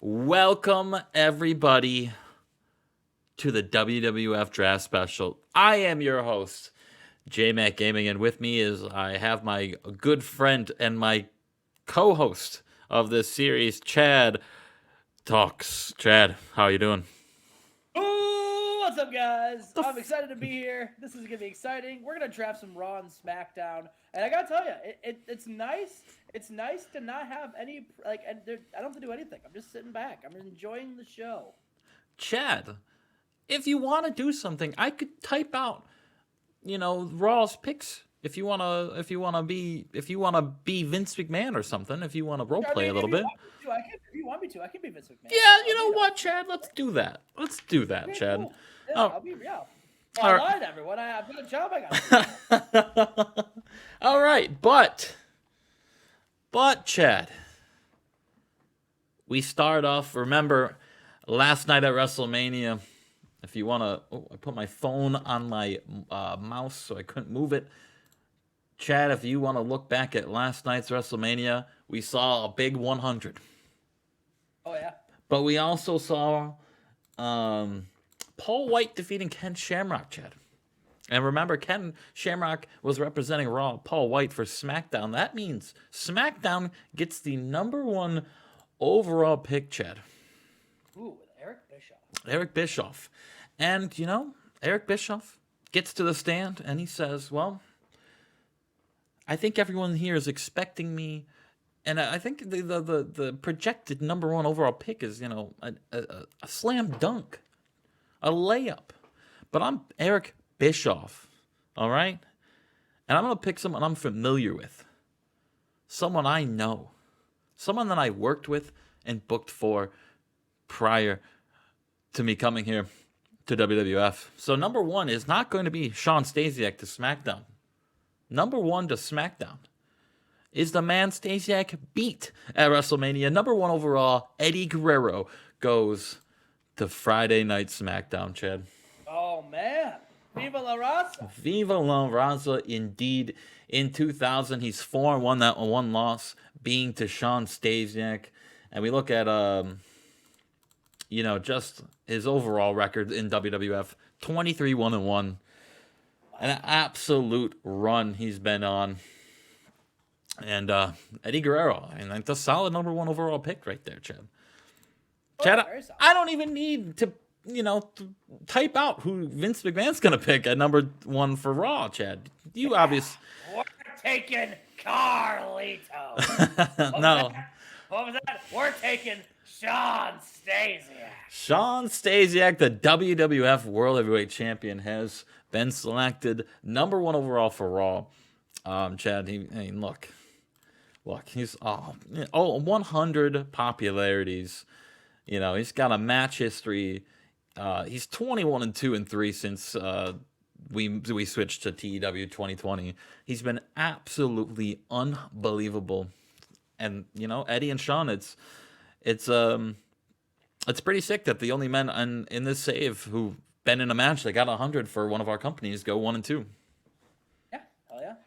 Welcome, everybody, to the WWF Draft Special. I am your host, Jmack Gaming, and with me is I have my good friend and my co-host of this series, Chad Talks. Chad, how you doing? Ooh, what's up, guys? I'm excited to be here. This is gonna be exciting. We're gonna draft some Raw and SmackDown, and I gotta tell you, it's nice. It's nice to not have any I don't have to do anything. I'm just sitting back. I'm enjoying the show. Chad, if you want to do something, I could type out, Raw's picks. If you wanna be Vince McMahon or something, if you wanna role play a little bit. If you want me to, I can be Vince McMahon. Yeah, you know what, Chad? Let's do that. Okay, Chad. Cool. Yeah, I'll be. Yeah. All right, everyone. I've got a job I got. All right, but Chad, we start off. Remember, last night at WrestleMania. If you wanna, I put my phone on my mouse so I couldn't move it. Chad, if you want to look back at last night's WrestleMania, we saw a big 100. Oh, yeah. But we also saw Paul White defeating Ken Shamrock, Chad. And remember, Ken Shamrock was representing Raw, Paul White for SmackDown. That means SmackDown gets the #1 overall pick, Chad. Ooh, with Eric Bischoff. Eric Bischoff. And, Eric Bischoff gets to the stand and he says, well, I think everyone here is expecting me, and I think the projected #1 overall pick is, a slam dunk, a layup. But I'm Eric Bischoff, all right? And I'm going to pick someone I'm familiar with, someone I know, someone that I worked with and booked for prior to me coming here to WWF. So #1 is not going to be Shawn Stasiak to SmackDown. #1 to SmackDown is the man Stasiak beat at WrestleMania. #1 overall, Eddie Guerrero, goes to Friday Night SmackDown, Chad. Oh, man. Viva La Raza. Viva La Raza, indeed. In 2000, he's 4-1, that one loss being to Shawn Stasiak. And we look at, just his overall record in WWF, 23-1-1. An absolute run he's been on. And Eddie Guerrero, and that's a solid #1 overall pick right there, Chad. Chad, I don't even need to, to type out who Vince McMahon's going to pick at #1 for Raw, Chad. You obviously... We're taking Carlito. No. What was that? We're taking Shawn Stasiak. Shawn Stasiak, the WWF World Heavyweight Champion, has been selected #1 overall for Raw. Chad, look, he's 100 popularities. He's got a match history. He's 21-2-3 since we switched to TEW 2020. He's been absolutely unbelievable. And Eddie and Shawn, it's pretty sick that the only men in this save who've been in a match that got 100 for one of our companies go 1-2. Yeah, hell yeah.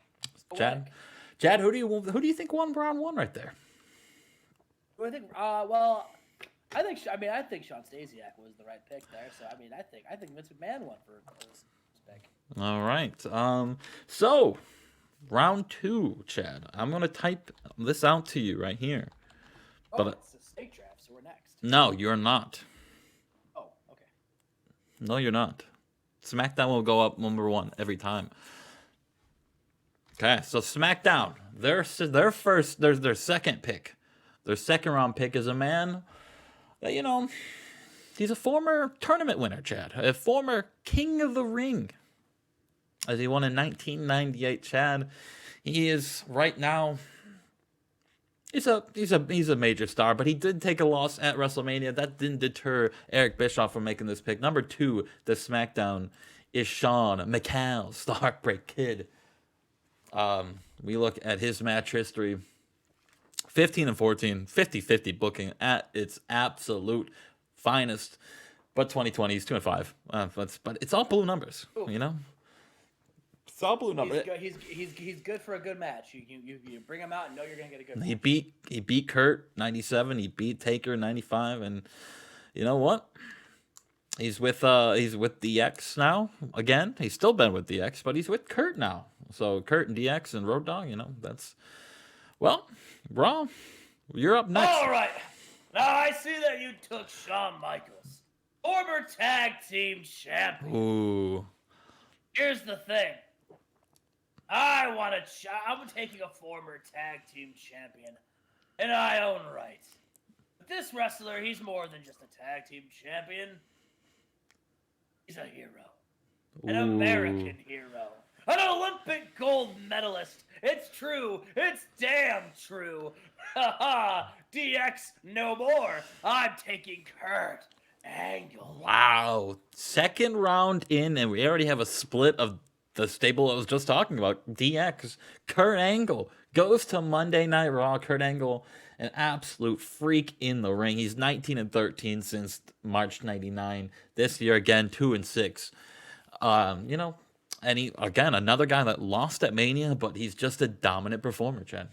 Chad, who do you think won round 1 right there? Who I think? I think Shawn Stasiak was the right pick there. So I think Vince McMahon won for this pick. All right. So round 2, Chad. I'm gonna type this out to you right here. Oh, but it's a snake draft, so we're next. No, you're not. Oh, okay. No, you're not. SmackDown will go up #1 every time. Okay, so SmackDown, their second pick, their second round pick is a man that, he's a former tournament winner, Chad, a former King of the Ring, as he won in 1998. Chad, he is right now. He's a major star, but he did take a loss at WrestleMania. That didn't deter Eric Bischoff from making this pick. #2 to SmackDown is Shawn Michaels, the Heartbreak Kid. We look at his match history. 15-14, 50-50 booking at its absolute finest. But 2020 is 2-5. But it's all blue numbers, It's all blue number. He's good for a good match. You bring him out and know you're gonna get a good match. He beat Kurt 97. He beat Taker 95, and you know what? He's with DX now again. He's still been with DX, but he's with Kurt now. So Kurt and DX and Road Dogg, that's Raw. You're up next. All right. Now I see that you took Shawn Michaels, former tag team champion. Ooh. Here's the thing. I'm taking a former tag team champion, and I own right. But this wrestler, he's more than just a tag team champion. He's a hero. An American hero. An Olympic gold medalist. It's true. It's damn true. Haha. DX no more. I'm taking Kurt Angle. Wow. Second round in, and we already have a split of the stable I was just talking about. DX. Kurt Angle goes to Monday Night Raw. Kurt Angle, an absolute freak in the ring. He's 19-13 since March 99. This year, again, 2-6. And he, again, another guy that lost at Mania, but he's just a dominant performer, Chad.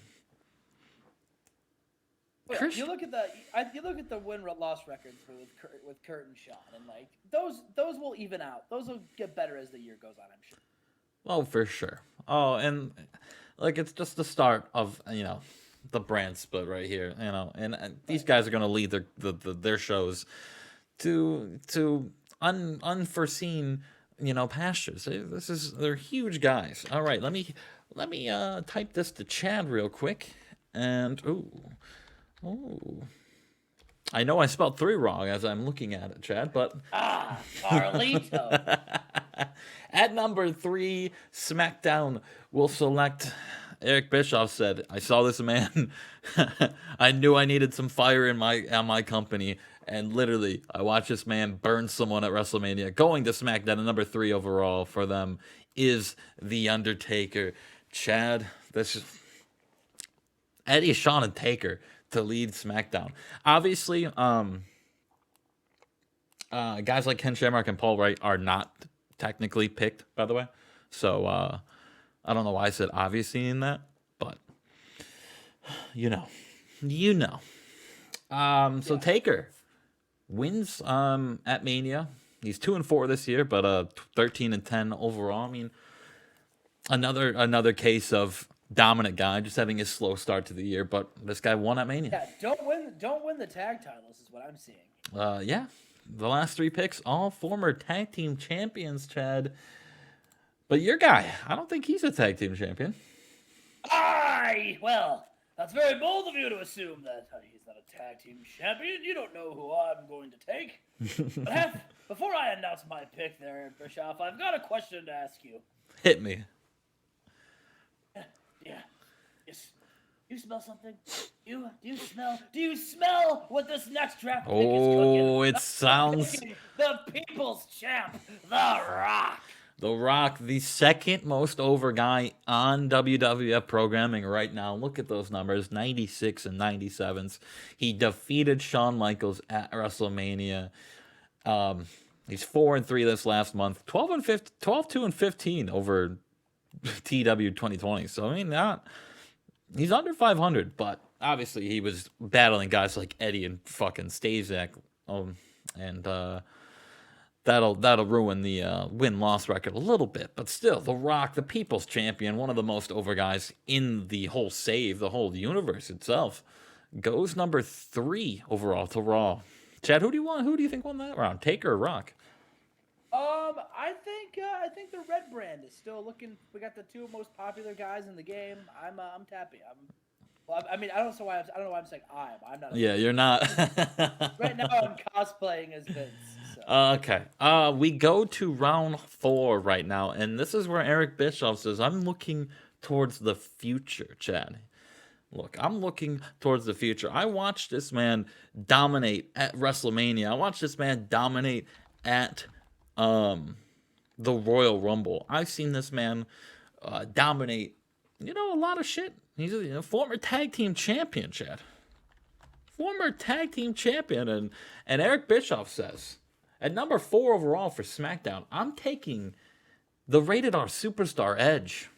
Yeah, you look at the win-loss records with Kurt and Shawn, and like those will even out. Those will get better as the year goes on, I'm sure. Oh, for sure. Oh, and like it's just the start of the brand split right here. And these guys are gonna lead their shows to unforeseen pastures. They're huge guys. All right, let me type this to Chad real quick. And I know I spelled 3 wrong as I'm looking at it, Chad, but Carlito. At number 3, SmackDown will select. Eric Bischoff said, "I saw this man. I knew I needed some fire in my company, and literally, I watched this man burn someone at WrestleMania." Going to SmackDown, at number 3 overall for them is The Undertaker. Chad, this is Eddie, Shawn, and Taker to lead SmackDown. Obviously, guys like Ken Shamrock and Paul Wright are not technically picked, by the way. So I don't know why I said obviously in that, but you know. So Taker wins at Mania. He's 2-4 this year, but 13-10 overall. I mean, another case of dominant guy just having a slow start to the year, but this guy won at Mania. Yeah, don't win the tag titles is what I'm seeing. Yeah. The last 3 picks, all former tag team champions, Chad. But your guy, I don't think he's a tag team champion. Well, that's very bold of you to assume that he's not a tag team champion. You don't know who I'm going to take. But before I announce my pick there, Eric Bischoff, I've got a question to ask you. Hit me. Yeah. Yes. Do you smell something? Do you smell what this next draft pick is cooking? Oh, it sounds... The people's champ, The Rock. The Rock, the second most over guy on WWF programming right now. Look at those numbers, 96 and 97s. He defeated Shawn Michaels at WrestleMania. He's 4-3 this last month. 12-2-15 over TW 2020. So I mean, he's under 500, but obviously he was battling guys like Eddie and fucking Stasiak, and that'll ruin the win-loss record a little bit. But still, The Rock, the people's champion, one of the most over guys in the whole the whole universe itself, goes number 3 overall to Raw. Chad, who do you want? Who do you think won that round, Taker or Rock? I think the red brand is still looking. We got the 2 most popular guys in the game. I'm happy. I don't know why I'm saying I'm not. Yeah, you're not. Right now I'm cosplaying as Vince. So. Okay. We go to round 4 right now, and this is where Eric Bischoff says, "I'm looking towards the future, Chad." Look, I'm looking towards the future. I watched this man dominate at WrestleMania. I watched this man dominate at the Royal Rumble. I've seen this man dominate, a lot of shit. He's a former tag team champion, Chad. Former tag team champion. And Eric Bischoff says, at number 4 overall for SmackDown, I'm taking the Rated R Superstar Edge.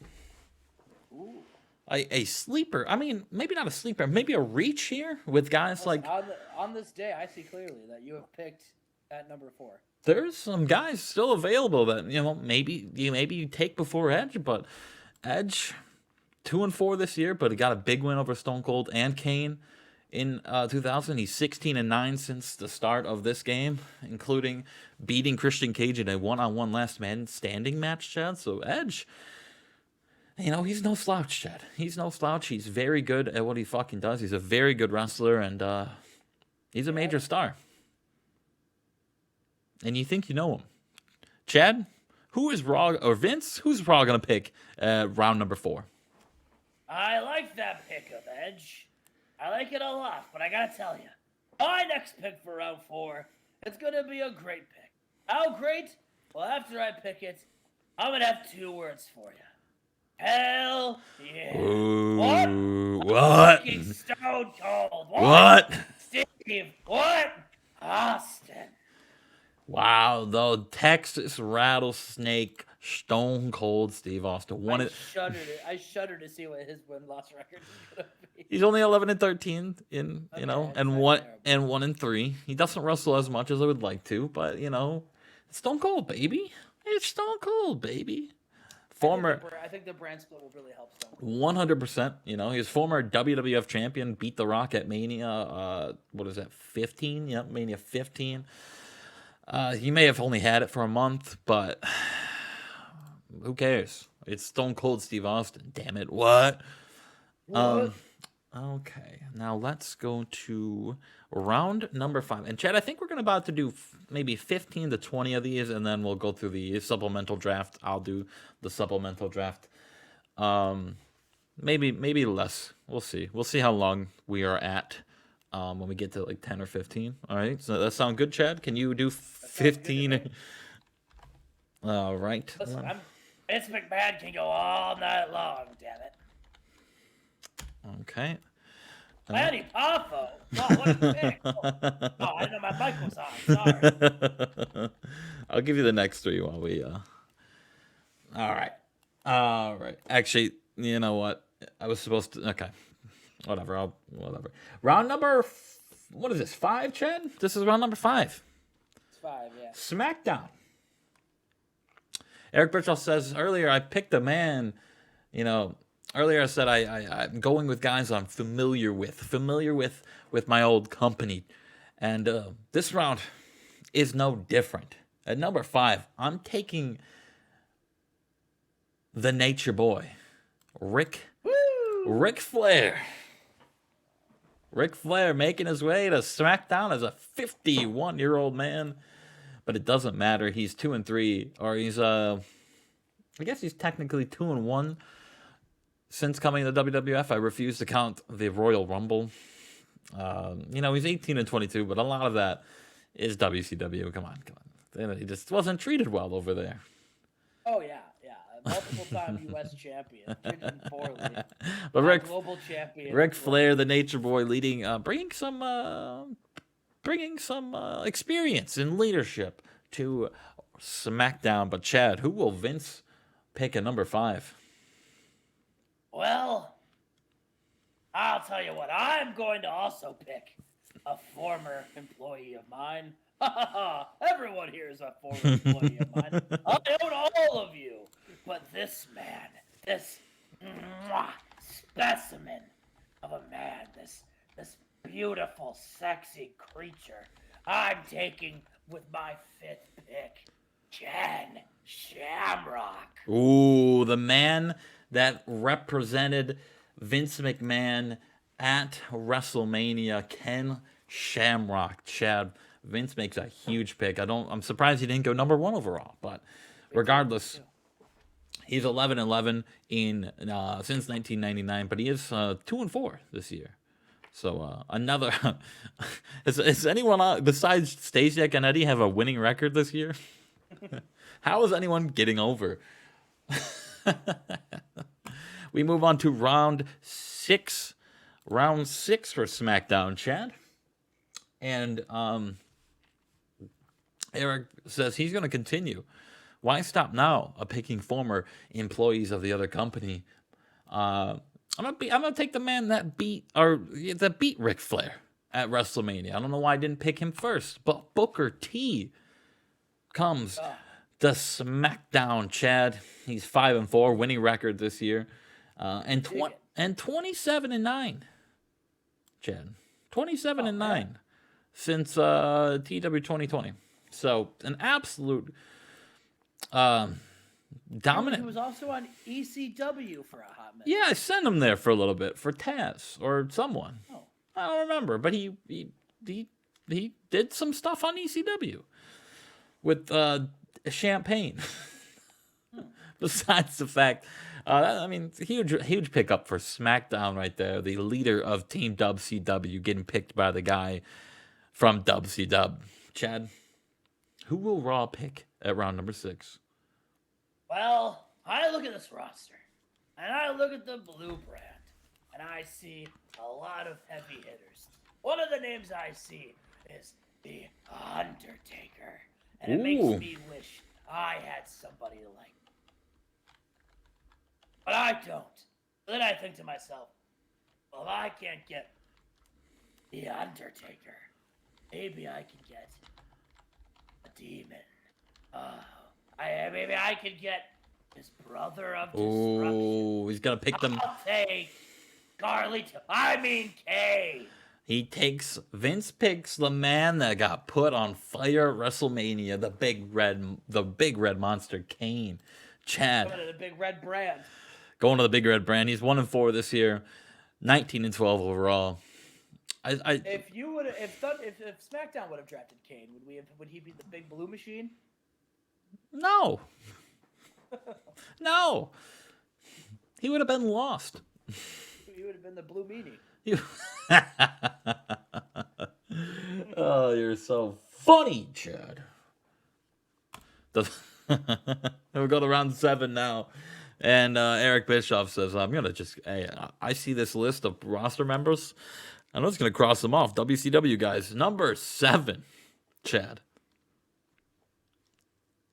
Ooh. A sleeper. I mean, maybe not a sleeper. Maybe a reach here with guys Listen, like... on this day, I see clearly that you have picked at number 4. There's some guys still available that, maybe you take before Edge, but Edge 2-4 this year, but he got a big win over Stone Cold and Kane in 2000. He's 16-9 since the start of this game, including beating Christian Cage in a one-on-one last man standing match, Chad. So Edge, he's no slouch, Chad. He's no slouch. He's very good at what he fucking does. He's a very good wrestler, and he's a major star. And you think you know him. Chad, who is Raw, or Vince, who's Raw going to pick round number 4? I like that pick of Edge. I like it a lot, but I gotta tell you, my next pick for round 4, it's gonna be a great pick. How great? Well, after I pick it, I'm gonna have 2 words for you. Hell yeah. Ooh, What? what? Stone Cold. What? Steve. What? Austin. Wow, the Texas Rattlesnake Stone Cold Steve Austin won it. I shudder to see what his win-loss record is gonna be. He's only 11-13 in Okay, and it's not 1-3. He doesn't wrestle as much as I would like to, but it's Stone Cold, baby. It's Stone Cold, baby. I think the brand split will really help Stone Cold. 100%. He's former WWF champion, beat The Rock at Mania. What is that? 15? Yep, Mania 15. He may have only had it for a month, but who cares? It's Stone Cold Steve Austin. Damn it! What? Okay, now let's go to round number 5. And Chad, I think we're about to do maybe 15 to 20 of these, and then we'll go through the supplemental draft. I'll do the supplemental draft. Maybe less. We'll see. We'll see how long we are at when we get to like 10 or 15. All right. So that sound good, Chad? Can you do 15? All right. Listen, Vince McMahon can go all night long. Damn it. Okay. Manny Poffo. Oh, what a pick. Oh, I didn't know my mic was on. Sorry. I'll give you the next 3 while we All right. Actually, you know what? I was supposed to. Okay. Whatever. Whatever. Round number. What is this? 5, Chad? This is round number 5. It's 5, yeah. Smackdown. Eric Bischoff says earlier, I picked a man. Earlier I said I'm going with guys I'm familiar with my old company, and this round is no different. At number 5, I'm taking the Nature Boy, Ric Flair. Ric Flair making his way to SmackDown as a 51-year-old man, but it doesn't matter. He's 2-3, or he's I guess he's technically 2-1. Since coming to WWF, I refuse to count the Royal Rumble. He's 18-22, but a lot of that is WCW. Come on. He just wasn't treated well over there. Oh, yeah. Multiple-time U.S. champion. Treated poorly. But global champion. Ric Flair, the Nature Boy, leading, bringing some experience and leadership to SmackDown. But Chad, who will Vince pick at number 5? Well, I'll tell you what. I'm going to also pick a former employee of mine. Everyone here is a former employee of mine. I own all of you. But this man, this specimen of a man, this beautiful, sexy creature, I'm taking with my 5th pick, Ken Shamrock. Ooh, the man that represented Vince McMahon at WrestleMania, Ken Shamrock. Chad, Vince makes a huge pick. I'm surprised he didn't go number 1 overall, but regardless, he's 11-11 since 1999, but he is 2-4 this year. So another. Is anyone besides Stasiak and Eddie have a winning record this year? How is anyone getting over? We move on to round 6. Round 6 for SmackDown, Chad. And Eric says he's going to continue Why stop now? Picking former employees of the other company. I'm gonna take the man that beat Ric Flair at WrestleMania. I don't know why I didn't pick him first, but Booker T comes the SmackDown Chad. He's 5-4, winning record this year, and 27-9. Chad, 27-9 since TW 2020. So an absolute dominant. He was also on ECW for a hot minute. Yeah, I sent him there for a little bit for Taz or someone. Oh. I don't remember, but he did some stuff on ECW with Champagne. Besides the fact, huge pickup for SmackDown right there. The leader of Team WCW getting picked by the guy from WCW. Chad, who will Raw pick at round number 6? Well, I look at this roster, and I look at the blue brand, and I see a lot of heavy hitters. One of the names I see is The Undertaker, and it makes me wish I had somebody like him. But I don't. Then I think to myself, well, if I can't get The Undertaker, maybe I can get a demon. Maybe I could get his brother of destruction. Ooh, he's gonna pick them. I'll take Kane. He takes Vince picks the man that got put on fire at WrestleMania, the big red monster, Kane. Chad. Going to the big red brand. Going to the big red brand. He's 1-4 this year, 19-12 overall. If SmackDown would have drafted Kane, would he be the big blue machine? No. No. He would have been lost. He would have been the blue meanie. Oh, you're so funny, Chad. We'll go to round 7 now. And Eric Bischoff says, I see this list of roster members. I'm just going to cross them off. WCW guys. Number 7, Chad,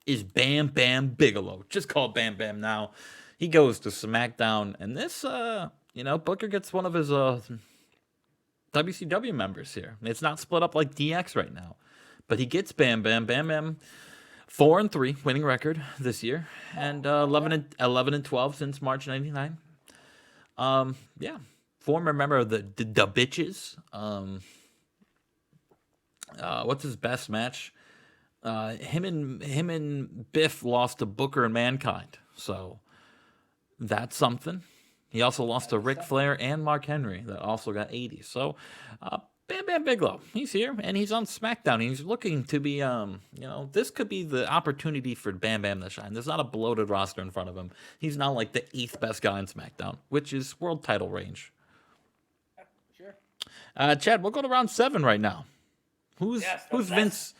is Bam Bam Bigelow. Just call Bam Bam now. He goes to SmackDown. And this, Booker gets one of his WCW members here. It's not split up like DX right now. But he gets Bam Bam. Bam Bam, 4-3 winning record this year. And 11-12 since March 99. Former member of the Bitches. What's his best match? Him and Biff lost to Booker and Mankind, so that's something. He also lost to Ric Flair and Mark Henry, that also got 80. So, Bam Bam Bigelow, he's here and he's on SmackDown. He's looking to be, this could be the opportunity for Bam Bam to shine. There's not a bloated roster in front of him. He's now like the 8th best guy on SmackDown, which is world title range. Sure. Chad, we'll go to round 7 right now. Who's Vince?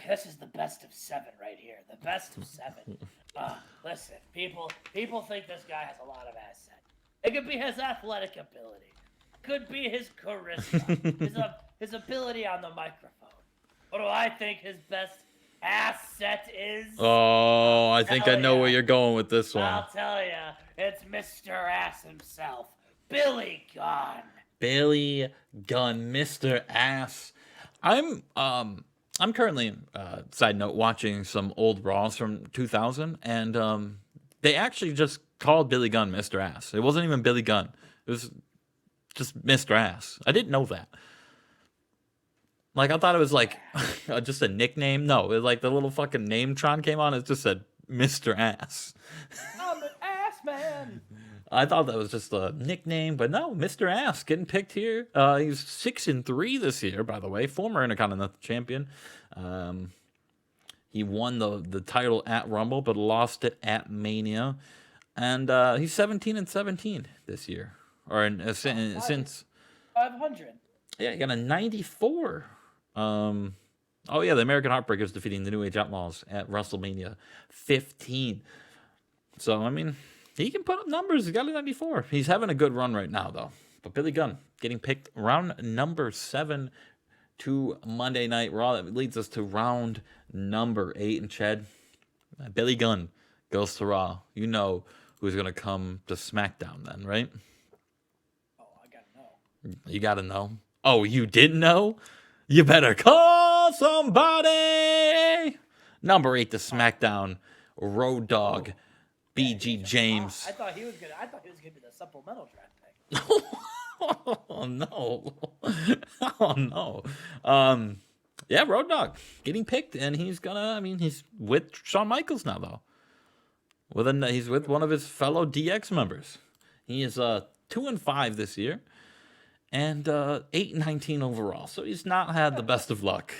This is the best of 7 right here. The best of 7. Listen, people think this guy has a lot of assets. It could be his athletic ability. It could be his charisma. his ability on the microphone. What do I think his best asset is? Oh, I think I know where you're going with this one. I'll tell you. It's Mr. Ass himself. Billy Gunn. Billy Gunn, Mr. Ass. I'm currently, side note, watching some old Raws from 2000, and they actually just called Billy Gunn Mr. Ass. It wasn't even Billy Gunn. It was just Mr. Ass. I didn't know that. Like, I thought it was like just a nickname. No, it was like the little fucking Nametron came on. It just said Mr. Ass. I'm an ass man. I thought that was just a nickname, but no, Mr. Ass getting picked here. He's 6-3 this year, by the way, former Intercontinental Champion. He won the title at Rumble, but lost it at Mania, and he's 17-17 this year, or since 500. Yeah, he got a 94. The American Heartbreakers defeating the New Age Outlaws at WrestleMania 15. So I mean, he can put up numbers. He's got a 94. He's having a good run right now, though. But Billy Gunn getting picked round number 7 to Monday Night Raw. That leads us to round number 8. And Chad, Billy Gunn goes to Raw. You know who's going to come to SmackDown then, right? Oh, I gotta know. You got to know. Oh, you didn't know? You better call somebody. Number 8 to SmackDown, Road Dogg, BG James. I thought he was gonna be the supplemental draft pick. Oh no! Oh no! Yeah, Road Dogg getting picked, and he's gonna. I mean, he's with Shawn Michaels now, though. He's with one of his fellow DX members. He is 2-5 this year, and 8-19 overall. So he's not had the best of luck,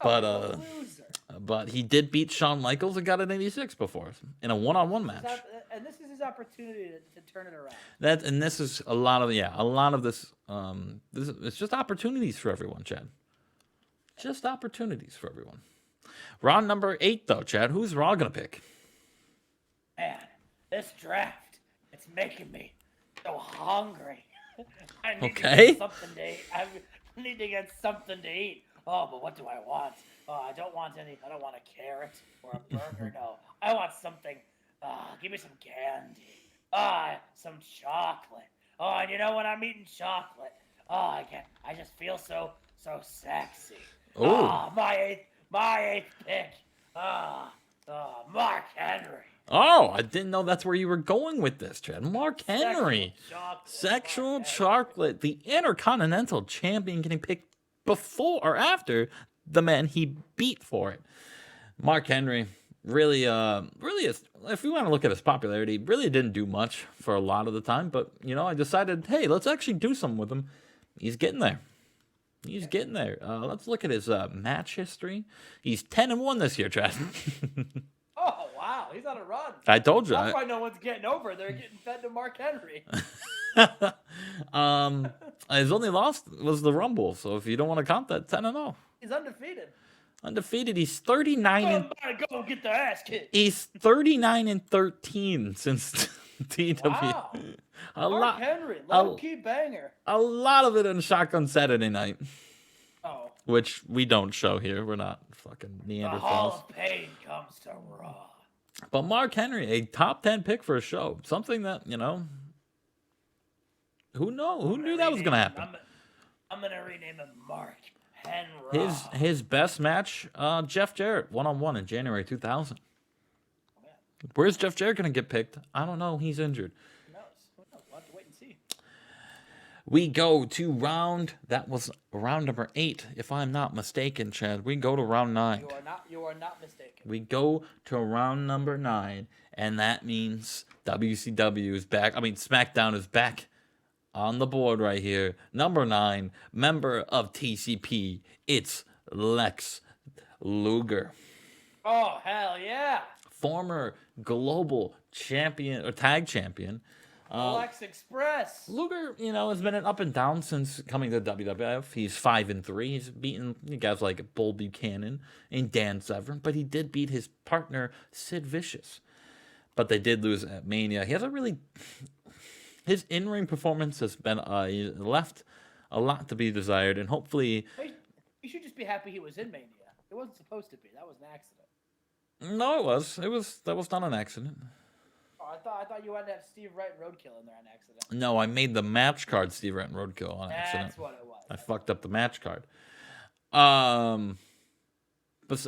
but he did beat Shawn Michaels and got an 86 before in a one-on-one match. And this is his opportunity to turn it around. This is a lot of this. It's just opportunities for everyone, Chad. Just opportunities for everyone. Round number 8, though, Chad. Who's Raw gonna pick? Man, this draft, it's making me so hungry. I need to get something to eat. I need to get something to eat. Oh, but what do I want? Oh, I don't want a carrot or a burger. No, I want something. Give me some candy. Some chocolate. Oh, and you know when I'm eating chocolate, I just feel so sexy. Ooh. My eighth pick. Mark Henry. Oh, I didn't know that's where you were going with this, Chad. Mark Henry. Sexual chocolate. The Intercontinental Champion getting picked before or after the man he beat for it. Mark Henry really is, if you want to look at his popularity, really didn't do much for a lot of the time, but I decided, hey, let's actually do something with him. He's getting there. Let's look at his match history. He's 10-1 this year, Chad. Oh wow, he's on a run. I told you. That's why no one's getting over. They're getting fed to Mark Henry. His only loss was the Rumble, so if you don't want to count that, 10-0. He's undefeated. He's 39 go get the ass kicked. He's 39-13 since TW. Wow. Mark Henry, low-key banger. A lot of it on Shotgun Saturday Night. Oh. Which we don't show here. We're not fucking Neanderthals. The Hall of Pain comes to Raw. But Mark Henry, a top 10 pick for a show. Something that, who knew that was going to happen? I'm going to rename him Mark Henry. His best match, Jeff Jarrett, one-on-one in January 2000. Oh, yeah. Where's Jeff Jarrett going to get picked? I don't know. He's injured. Who knows? We'll have to wait and see. We go to round number 8, if I'm not mistaken, Chad. We go to round 9. You are not mistaken. We go to round number 9, and that means WCW is back. I mean, SmackDown is back on the board right here. Number 9, member of TCP. It's Lex Luger. Oh, hell yeah. Former global champion or tag champion. Lex Express. Luger, has been an up and down since coming to WWF. He's 5-3. He's beaten guys like Bull Buchanan and Dan Severn, but he did beat his partner Sid Vicious. But they did lose at Mania. He hasn't really. His in-ring performance has been left a lot to be desired, and hopefully. You should just be happy he was in Mania. It wasn't supposed to be. That was an accident. No, it was. That was not an accident. I thought you wanted to have Steve Wright and Roadkill in there on accident. No, I made the match card Steve Wright and Roadkill on accident. That's what it was. I fucked up the match card. But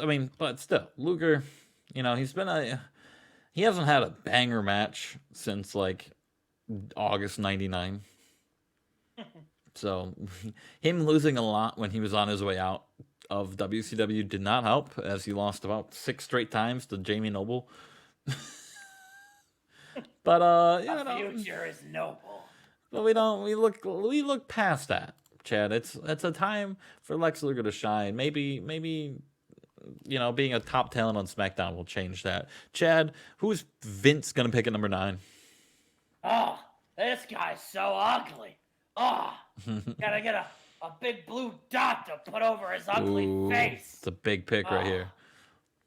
still, Luger, he hasn't had a banger match since like August '99. So him losing a lot when he was on his way out of WCW did not help, as he lost about 6 straight times to Jamie Noble. But the future is noble. But we look past that, Chad. It's a time for Lex Luger to shine. Maybe being a top talent on SmackDown will change that. Chad, who's Vince gonna pick at number 9? Oh, this guy's so ugly. Oh, gotta get a big blue dot to put over his ugly face. It's a big pick right here.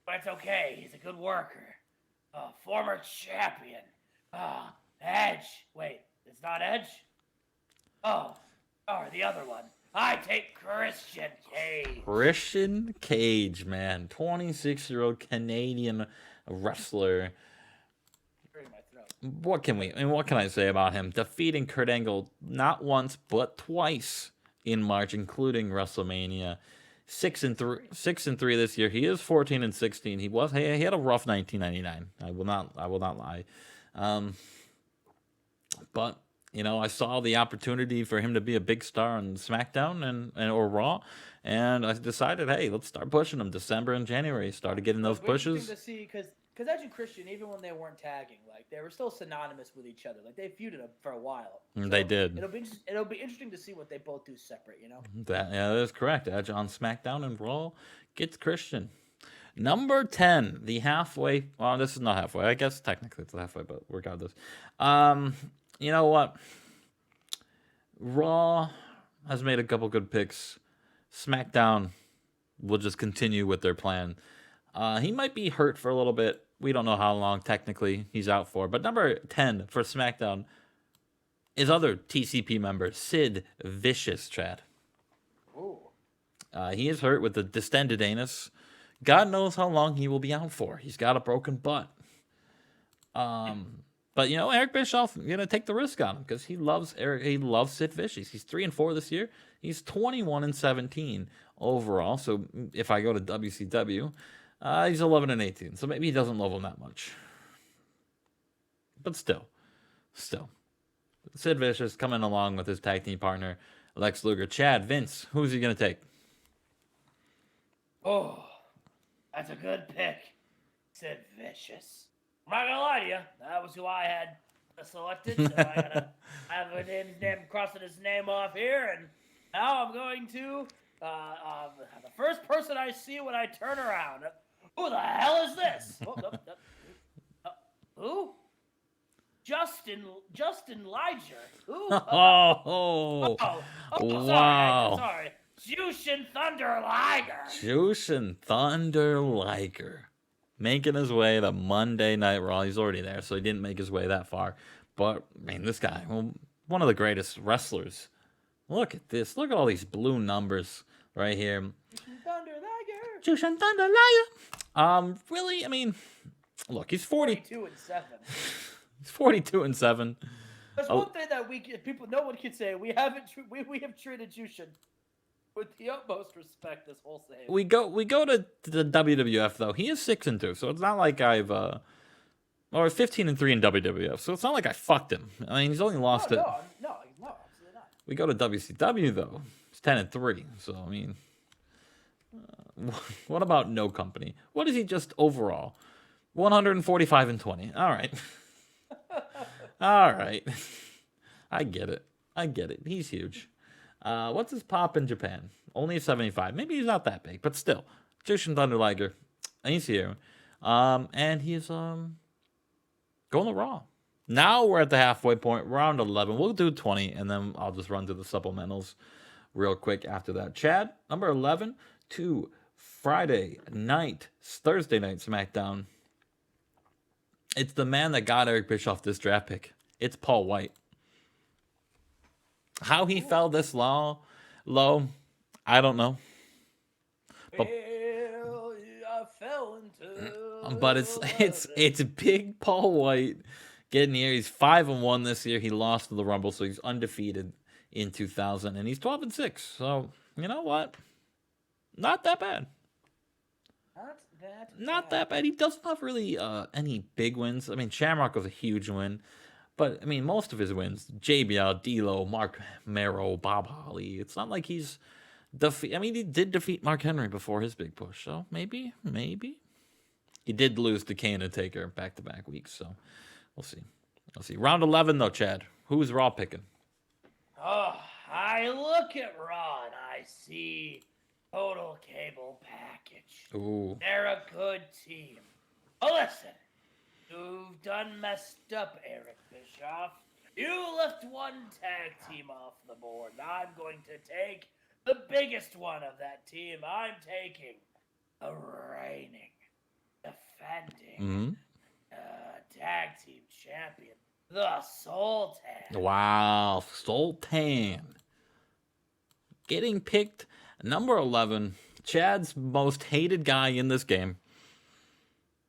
But it's okay. He's a good worker. Former champion. Edge. Wait, it's not Edge? Oh, the other one. I take Christian Cage. Christian Cage, man. 26-year-old Canadian wrestler. Hurting my throat. What can I say about him? Defeating Kurt Angle not once but twice in March, including WrestleMania. 6-3 this year. He is 14-16. He had a rough 1999. I will not lie. But I saw the opportunity for him to be a big star on SmackDown or Raw, and I decided, hey, let's start pushing him. December and January started getting those pushes. Interesting to see because Edge and Christian, even when they weren't tagging, like they were still synonymous with each other. Like they feuded for a while. So they did. It'll be interesting to see what they both do separate. That is correct. Edge on SmackDown and Raw gets Christian. Number 10, the halfway. Well, this is not halfway. I guess technically it's halfway, but regardless. You know what? Raw has made a couple good picks. SmackDown will just continue with their plan. He might be hurt for a little bit. We don't know how long technically he's out for. But number 10 for SmackDown is other TCP member, Sid Vicious, Chad. Ooh. He is hurt with the distended anus. God knows how long he will be out for. He's got a broken butt. But Eric Bischoff gonna take the risk on him because he loves Sid Vicious. He's 3-4 this year. He's 21-17 overall. So if I go to WCW, he's 11-18. So maybe he doesn't love him that much. But still, Sid Vicious coming along with his tag team partner Lex Luger. Chad, Vince, who's he gonna take? Oh, that's a good pick, Sid Vicious. I'm not gonna lie to you, that was who I had selected, so I gotta have his name, crossing his name off here, and now I'm going to the first person I see when I turn around. Who the hell is this? Who? Justin Liger. Who? Oh, wow. Sorry. Jushin Thunder Liger. Jushin Thunder Liger. Making his way to Monday Night Raw. He's already there, so he didn't make his way that far. But, this guy, one of the greatest wrestlers. Look at this. Look at all these blue numbers right here. Jushin Thunder Liger. Jushin Thunder Liger. Really, look, he's 42-7. He's 42-7. That's one thing that no one can say. We have treated Jushin with the utmost respect this whole season. We go to the WWF though. He is 6-2, so it's not like I've or 15-3 in WWF. So it's not like I fucked him. He's only lost it. No, absolutely not. We go to WCW though. It's 10-3. So what about no company? What is he just overall? 145-20. All right. All right. I get it. He's huge. What's his pop in Japan? Only 75. Maybe he's not that big, but still. Jushin Thunder Liger. He's here. And he's going to Raw. Now we're at the halfway point, round 11. We'll do 20, and then I'll just run through the supplementals real quick after that. Chad, number 11 to Thursday night SmackDown. It's the man that got Eric Bischoff this draft pick. It's Paul White. How he fell this low, I don't know. But it's big Paul White getting here. He's 5-1 this year. He lost to the Rumble, so he's undefeated in 2000, and he's 12-6. So you know what? Not that bad. Not that bad. He doesn't have really any big wins. Shamrock was a huge win. But, most of his wins, JBL, D'Lo, Mark Mero, Bob Holly, it's not like he's he did defeat Mark Henry before his big push, so maybe. He did lose to Kane and Taker back-to-back weeks, so we'll see. Round 11, though, Chad. Who's Raw picking? Oh, I look at Raw and I see Total Cable Package. Ooh. They're a good team. Oh, listen. You've done messed up, Eric Bischoff. You left one tag team off the board. I'm going to take the biggest one of that team. I'm taking the reigning, defending tag team champion, the Sultan. Wow, Sultan. Getting picked number 11, Chad's most hated guy in this game.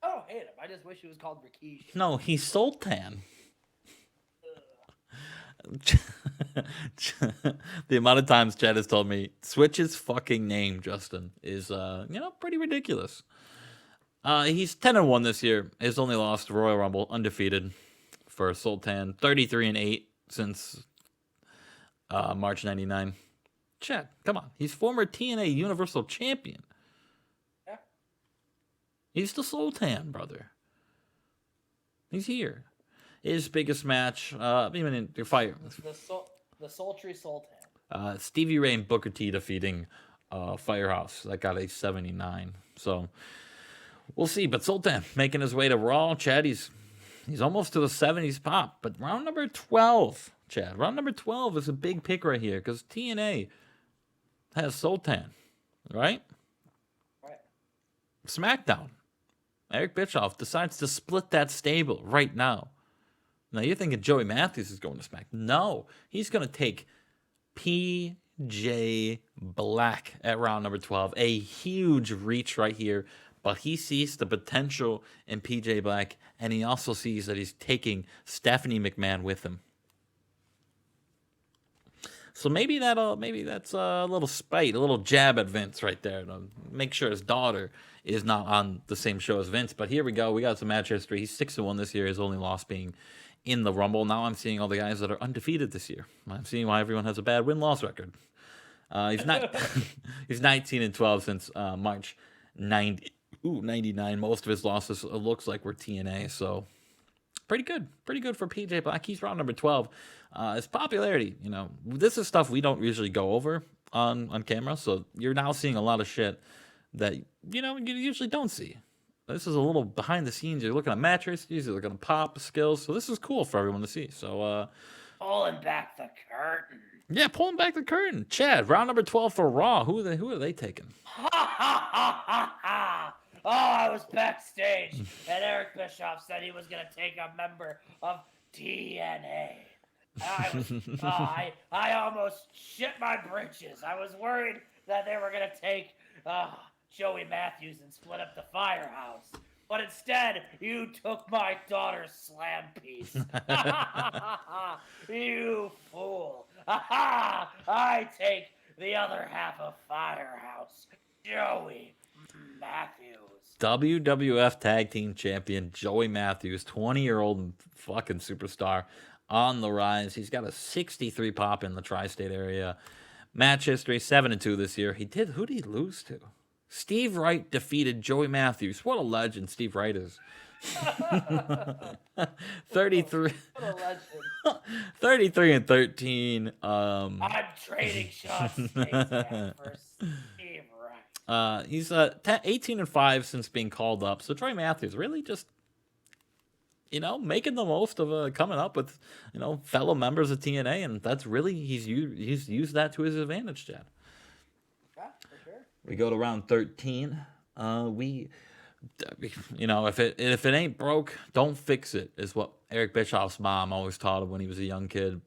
I don't hate him. just wish he was called Rikishi. No, he's Sultan. The amount of times Chad has told me Switch's fucking name, Justin, is pretty ridiculous. He's 10-1 this year. His only lost Royal Rumble, undefeated for Sultan. 33-8 since March '99. Chad, come on. He's former TNA Universal Champion. Yeah. He's the Sultan, brother. He's here. His biggest match, even in the fight. The sultry Sultan. Stevie Ray and Booker T defeating Firehouse. That got a 79. So we'll see. But Sultan making his way to Raw. Chad, he's almost to the 70s pop. But round number 12, Chad. Round number 12 is a big pick right here because TNA has Sultan, right? Right. Smackdown. Eric Bischoff decides to split that stable right now. Now you're thinking Joey Matthews is going to Smack. No, he's going to take PJ Black at round number 12. A huge reach right here, but he sees the potential in PJ Black, and he also sees that he's taking Stephanie McMahon with him. So maybe that's a little spite, a little jab at Vince right there to make sure his daughter is not on the same show as Vince. But here we go. We got some match history. He's 6-1 this year. His only loss being in the Rumble. Now I'm seeing all the guys that are undefeated this year. I'm seeing why everyone has a bad win-loss record. He's not. He's 19-12 since March 99. Most of his losses looks like were TNA. So pretty good for PJ Black. He's round number 12. His popularity, this is stuff we don't usually go over on camera. So you're now seeing a lot of shit that you usually don't see. This is a little behind the scenes. You're looking at matches, you're looking at pop skills. So this is cool for everyone to see. So pulling back the curtain. Yeah, pulling back the curtain. Chad, round number 12 for Raw. Who are they taking? Ha ha ha ha ha! Oh, I was backstage, and Eric Bischoff said he was gonna take a member of TNA. I almost shit my britches. I was worried that they were gonna take Joey Matthews and split up the Firehouse. But instead, you took my daughter's slam piece. You fool. I take the other half of Firehouse. Joey Matthews. WWF Tag Team Champion Joey Matthews, 20-year-old fucking superstar on the rise. He's got a 63 pop in the tri-state area. Match history, 7-2 this year. Who did he lose to? Steve Wright defeated Joey Matthews. What a legend Steve Wright is. 33 What a legend. 33-13. I'm trading shots for Steve Wright. He's 18-5 since being called up. So Troy Matthews really just making the most of coming up with fellow members of TNA, and that's really he's used that to his advantage, Chad. Yeah, for sure. We go to round 13. If it ain't broke, don't fix it, is what Eric Bischoff's mom always taught him when he was a young kid.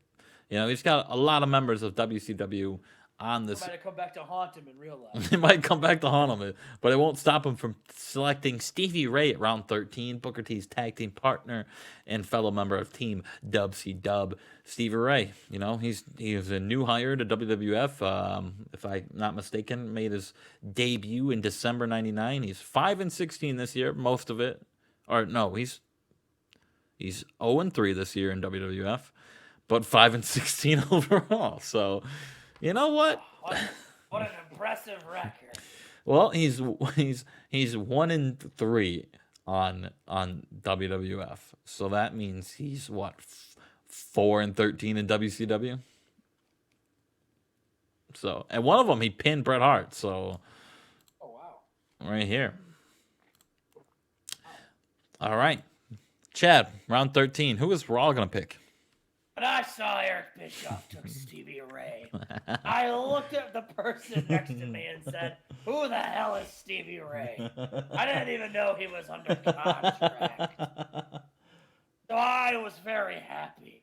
He's got a lot of members of WCW on this. It might have come back to haunt him in real life. It might come back to haunt him, but it won't stop him from selecting Stevie Ray at round 13, Booker T's tag team partner and fellow member of Team WCW, Stevie Ray. He's a new hire to WWF. If I'm not mistaken, made his debut in December '99. He's 5-16 this year, most of it. Or no, he's 0-3 this year in WWF, but 5-16 overall. So. You know what? What an impressive record. Well, he's 1-3 on WWF. So that means he's 4-13 in WCW. So, and one of them he pinned Bret Hart. So, oh wow, right here. All right, Chad, round 13. Who is Raw gonna pick? When I saw Eric Bischoff took Stevie Ray, I looked at the person next to me and said, "Who the hell is Stevie Ray?" I didn't even know he was under contract. So I was very happy.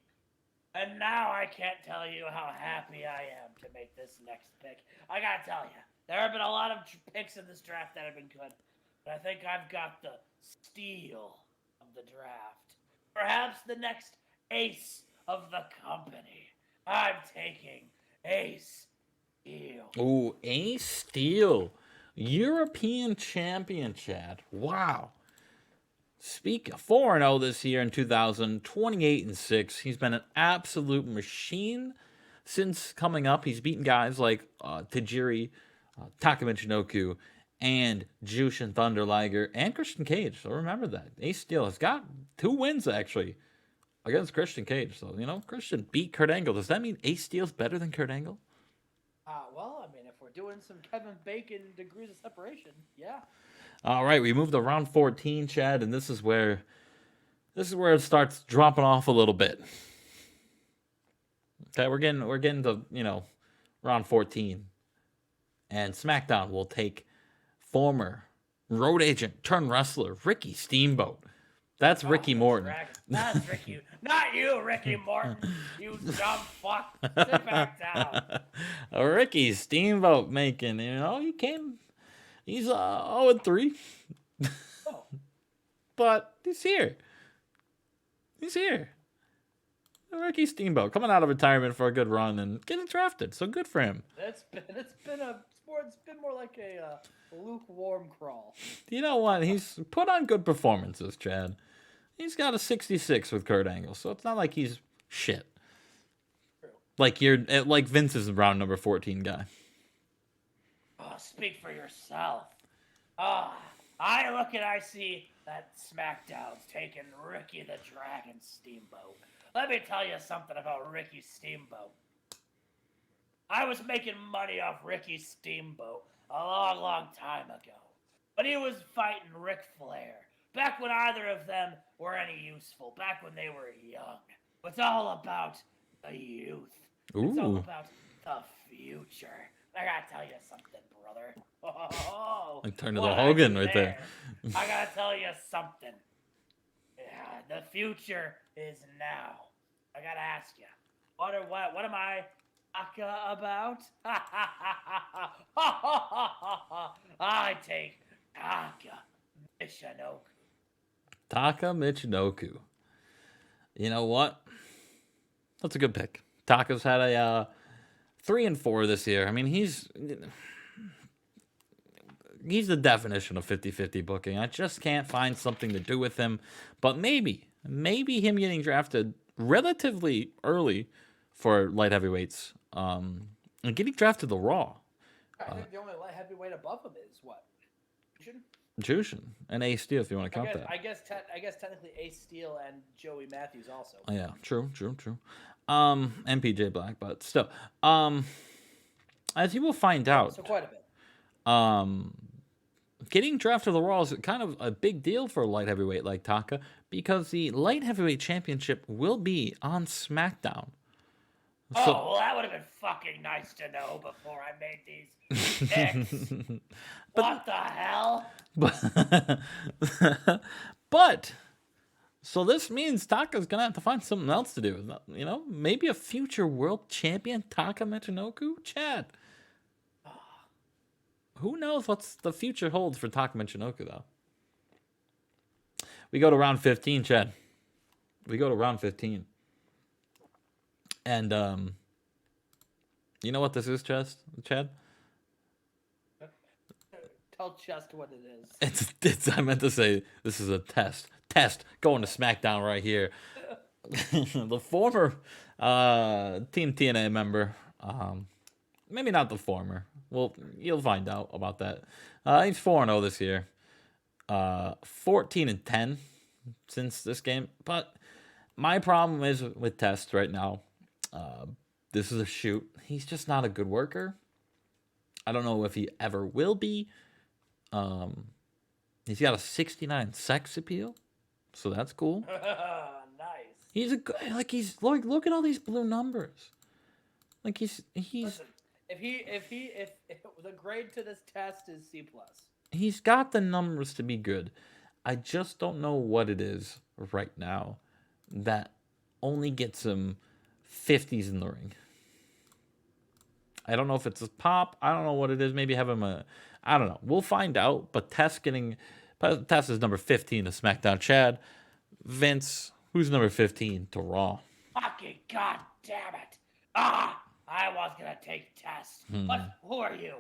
And now I can't tell you how happy I am to make this next pick. I gotta tell you, there have been a lot of picks in this draft that have been good. But I think I've got the steal the draft. Perhaps the next ace of the company. I'm taking Ace Steel. Ooh, Ace Steel. European champion, Chad. Wow. Speak 4-0 this year in 28-6. He's been an absolute machine since coming up. He's beaten guys like Tajiri, Taka Michinoku, and Jushin Thunder Liger, and Christian Cage. So remember that. Ace Steel has got 2 wins, actually, against Christian Cage. So, Christian beat Kurt Angle. Does that mean Ace Steel's better than Kurt Angle? Well, I mean, if we're doing some Kevin Bacon degrees of separation, yeah. All right, we moved to round 14, Chad, and this is where it starts dropping off a little bit. Okay, we're getting to, round 14. And SmackDown will take former road agent turned wrestler Ricky Steamboat. That's Ricky Morton. That's Ricky. Not you, Ricky Morton. You dumb fuck. Sit back down. Ricky Steamboat making, he's 0-3. Oh. But he's here. Ricky Steamboat coming out of retirement for a good run and getting drafted. So good for him. It's been more like a lukewarm crawl. You know what? He's put on good performances, Chad. He's got a 66 with Kurt Angle, so it's not like he's shit. True. Like Vince's round number 14 guy. Oh, speak for yourself. I look and I see that SmackDown's taking Ricky the Dragon Steamboat. Let me tell you something about Ricky Steamboat. I was making money off Ricky Steamboat a long, long time ago. But he was fighting Ric Flair. Back when either of them were any useful. Back when they were young. It's all about the youth. Ooh. It's all about the future. I gotta tell you something, brother. I turned to the Hogan right there. I gotta tell you something. Yeah, the future is now. I gotta ask you, what am I talking about? I take Taka Michinoku. Taka Michinoku. You know what? That's a good pick. Taka's had a 3-4 this year. I mean, he's the definition of 50-50 booking. I just can't find something to do with him. But maybe him getting drafted relatively early for light heavyweights and getting drafted to Raw. I think the only light heavyweight above him is what? Jushin and Ace Steel, if you want to count that. I guess technically Ace Steel and Joey Matthews also. Oh, yeah, true. And PJ Black, but still. As you will find out. So quite a bit. Getting drafted to the Raw is kind of a big deal for a light heavyweight like Taka because the light heavyweight championship will be on SmackDown. Well, that would have been fucking nice to know before I made these picks. What the hell? But so this means Taka's gonna have to find something else to do. Maybe a future world champion Taka Michinoku, Chad. Who knows what the future holds for Taka Michinoku, though? We go to round 15, Chad. We go to round 15. And, you know what this is, Chad? Tell Chest what it is. It's. I meant to say this is a test. Going to SmackDown right here. The former Team TNA member, maybe not the former. Well, you'll find out about that. He's 4-0 this year. 14-10 since this game. But my problem is with Test right now. This is a shoot. He's just not a good worker. I don't know if he ever will be. He's got a 69 sex appeal, so that's cool. Nice. He's a good. Look at all these blue numbers. Like he's. Listen, if the grade to this test is C+. He's got the numbers to be good. I just don't know what it is right now that only gets him 50s in the ring. I don't know if it's a pop. I don't know what it is. Maybe have him I don't know. We'll find out. But Test is number 15 to SmackDown. Chad, Vince, who's number 15 to Raw? Fucking goddamn it! I was gonna take tests, but who are you?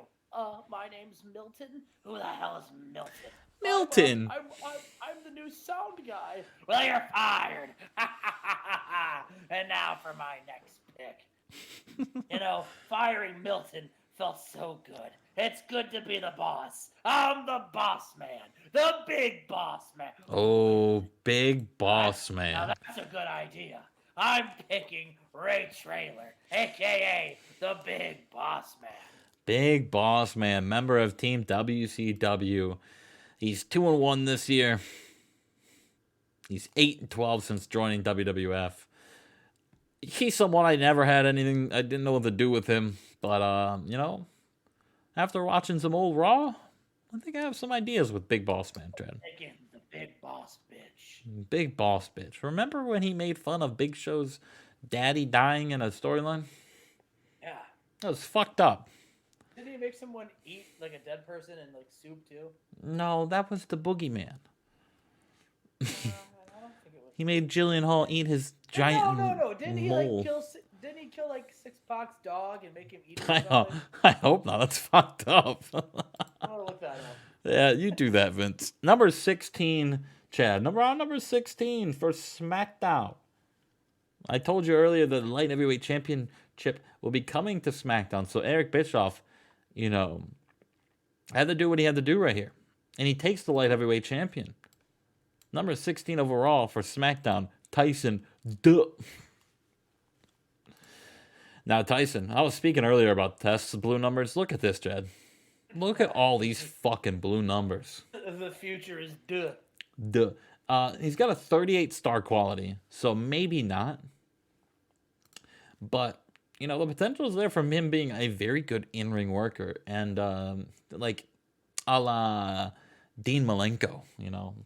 My name's Milton. Who the hell is Milton? Milton. I'm the new sound guy. Well, you're fired. And now for my next pick. Firing Milton felt so good. It's good to be the boss. I'm the boss man. The big boss man. Oh, big boss man. Now that's a good idea. I'm picking Ray Traylor, a.k.a. the big boss man. Big boss man, member of Team WCW. He's 2-1 this year. He's 8-12 since joining WWF. He's someone I didn't know what to do with him. But, after watching some old Raw, I think I have some ideas with Big Boss Man, Trent. Again, the big boss bitch. Big Boss bitch. Remember when he made fun of Big Show's daddy dying in a storyline? Yeah. That was fucked up. Didn't he make someone eat like a dead person in like soup too? No, that was the Boogeyman. I don't think it was. He made Jillian Hall eat his giant No. Didn't he mole. Didn't he kill like Six Pac's dog and make him eat it or something? I hope not. That's fucked up. I'm gonna look that up. Yeah, you do that, Vince. Number 16, Chad. Number 16 for Smackdown. I told you earlier that the Light Heavyweight Championship will be coming to Smackdown. So Eric Bischoff, had to do what he had to do right here. And he takes the Light Heavyweight Champion. Number 16 overall for SmackDown, Tyson. Now, Tyson, I was speaking earlier about tests, blue numbers. Look at this, Chad. Look at all these fucking blue numbers. The future is He's got a 38 star quality, so maybe not. But, the potential is there from him being a very good in-ring worker. And, a la Dean Malenko,